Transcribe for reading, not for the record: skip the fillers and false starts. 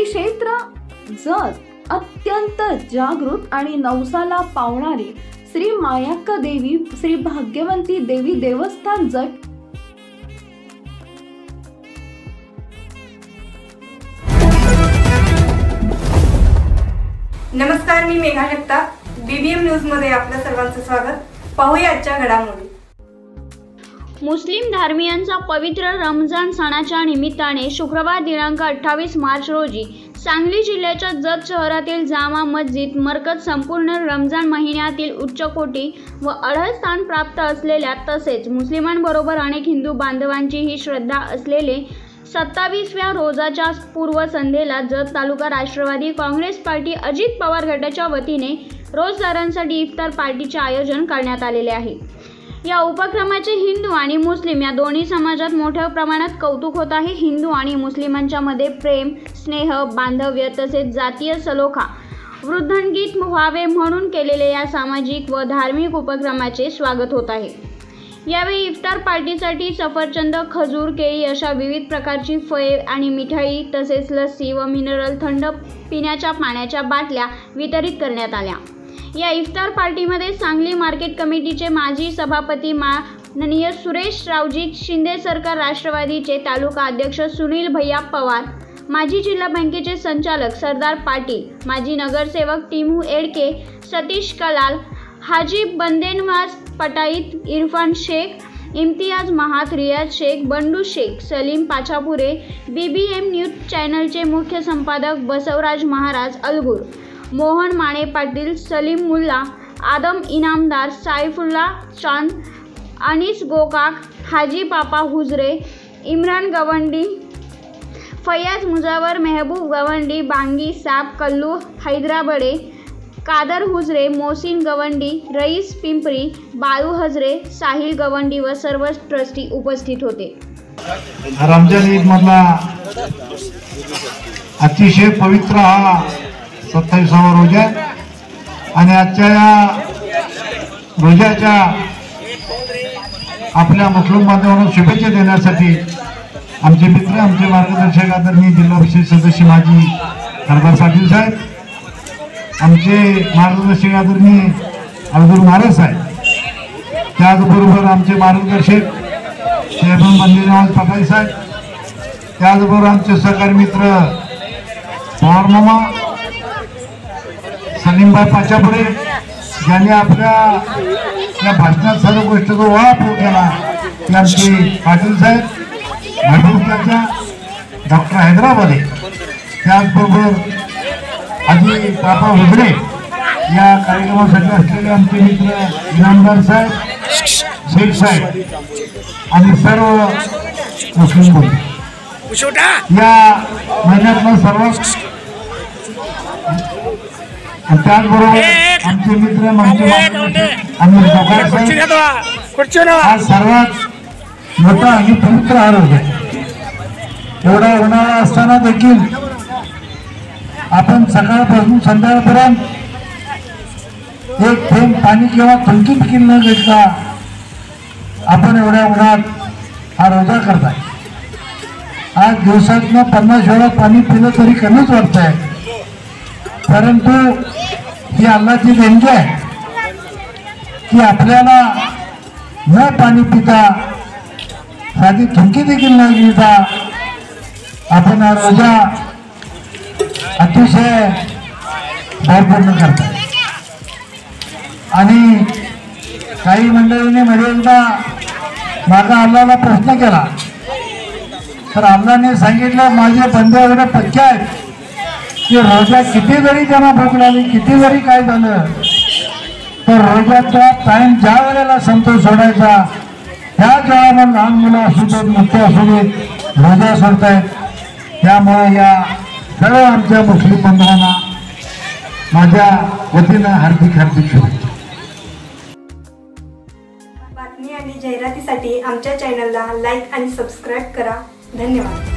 श्री क्षेत्र जत अत्यंत जागृत आणि नवसाला पावणारी श्री मायाक्का देवी श्री भाग्यवंती देवी देवस्थान जत नमस्कार, मी मेघा जगताप, बीबीएम न्यूज मध्ये आपल्या सर्वांचं स्वागत. पाहूया आजच्या घडामोडी. मुस्लिम धर्मीयांचा पवित्र रमजान सणाच्या निमित्ताने शुक्रवार दिनांक 28 मार्च रोजी सांगली जिल्ह्याच्या जत शहरातील जामा मस्जिद मरकज संपूर्ण रमजान महिन्यातील उच्चकोटी व अढळ स्थान प्राप्त असलेल्या तसेच मुस्लिमांबरोबर अनेक हिंदू बांधवांचीही श्रद्धा असलेले 27व्या रोजाच्या पूर्वसंध्येला जत तालुका राष्ट्रवादी काँग्रेस पार्टी अजित पवार गटाच्या वतीने रोजदारांसाठी इफ्तार पार्टीचे आयोजन करण्यात आलेले आहे. या उपक्रमाचे हिंदू आणि मुस्लिम या दोन्ही समाजात मोठ्या प्रमाणात कौतुक होत आहे. हिंदू आणि मुस्लिमांच्या मध्ये प्रेम, स्नेह, बांधव्य तसेच जातीय सलोखा वृद्धिंगत व्हावे म्हणून केलेले या सामाजिक व धार्मिक उपक्रमाचे स्वागत होत आहे. यावेळी इफ्तार पार्टीसाठी सफरचंद, खजूर, केळी अशा विविध प्रकारची फळे आणि मिठाई तसेच लस्सी व मिनरल थंड पिण्याच्या पाण्याच्या बाटल्या वितरित करण्यात आल्या. या इफ्तार पार्टीमध्ये सांगली मार्केट कमिटीचे माजी सभापती माननीय सुरेश रावजी शिंदे सरकार, राष्ट्रवादीचे तालुका अध्यक्ष सुनील भैया पवार, माजी जिल्हा बँकेचे संचालक सरदार पाटील, माजी नगरसेवक टिमू एडके, सतीश कलाल, हाजी बंदेनवाज पटाईत, इरफान शेख, इम्तियाज महात, रियाज शेख, बंडू शेख, सलीम पाचापुरे, बीबीएम न्यूज चॅनलचे मुख्य संपादक बसवराज महाराज अलगूर, मोहन माने पाटील, सलीम मुल्ला, आदम इनामदार, सायफुल्ला चांद, अनीस गोकाक, हाजी पापा हुजरे, इम्रान गवंडी, फयाज मुजावर, मेहबूब गवंडी, बांगी साब, कल्लू हैदराबडे, कादर हुजरे, मोहसिन गवंडी, रईस पिंपरी, बाळू हजरे, साहिल गवंडी व सर्व ट्रस्टी उपस्थित होते. रमजान ईद मधला अतिशय पवित्र हा 27वा रोजा आणि आजच्या या रोजाच्या आपल्या मुस्लिम बांधवांना शुभेच्छा देण्यासाठी आमचे मित्र, आमचे मार्गदर्शक आदरणीय जिल्हा परिषद सदस्य माजी सरदार पाटील साहेब, आमचे मार्गदर्शक आदरणीय अलगूर महाराज साहेब, त्याचबरोबर आमचे मार्गदर्शक शेबन बंदेनवाज पटाई साहेब, त्याचबरोबर आमचे सहकारी मित्र पवार मामा, सलीमभाई पाचापुरे, ज्यांनी आपल्या या भाषणात सर्व गोष्टीचा वापर केला, ते आमचे पाटील साहेब, महबूब चाचा, डॉक्टर हैदराबादे, त्याचबरोबर हाजी पापा हुजरे, या कार्यक्रमासाठी असलेले आमचे मित्र इनामदार साहेब, शेख साहेब आणि सर्व मुस्लिम बंधू, या महिन्यातला सर्वात त्याचबरोबर आमचे मित्र आणि हा सर्वात मोठा आणि पवित्र आरोग्य आहे. एवढा उन्हाळा असताना देखील आपण सकाळपासून संध्याकाळपर्यंत एक थेंब पाणी किंवा थुंकी देखील न घेता आपण एवढ्या उन्हात हा रोजा करताय. आज दिवसातनं 50 वेळा पाणी पिलं तरी कमीच वाटत आहे, परंतु ही अल्लाची देणगी आहे की आपल्याला न पाणी पिता, साधी थुंकी देखील न घेता आपण हा रोजा अतिशय भरपूर्ण करतात. आणि काही मंडळींनी मध्ये एकदा माझा अल्लाला प्रश्न केला, तर अल्लाने सांगितलं माझे बंधू एवढे पक्के आहेत की रोजा किती जरी त्यांना भूक लागली, किती जरी काय झालं तर रोजाचा टाइम ज्या वेळेला संतोष सोडायचा त्याच वेळेला लहान मुलं असू देत, मोठे असू देत, रोजा सोडतायत. त्यामुळे या सर्व आमच्या मुस्लिम बांधवांना माझ्या वतीनं हार्दिक हार्दिक शुभेच्छा. बातमी आणि जाहिरातीसाठी आमच्या चॅनलला लाईक आणि सबस्क्राईब करा. धन्यवाद.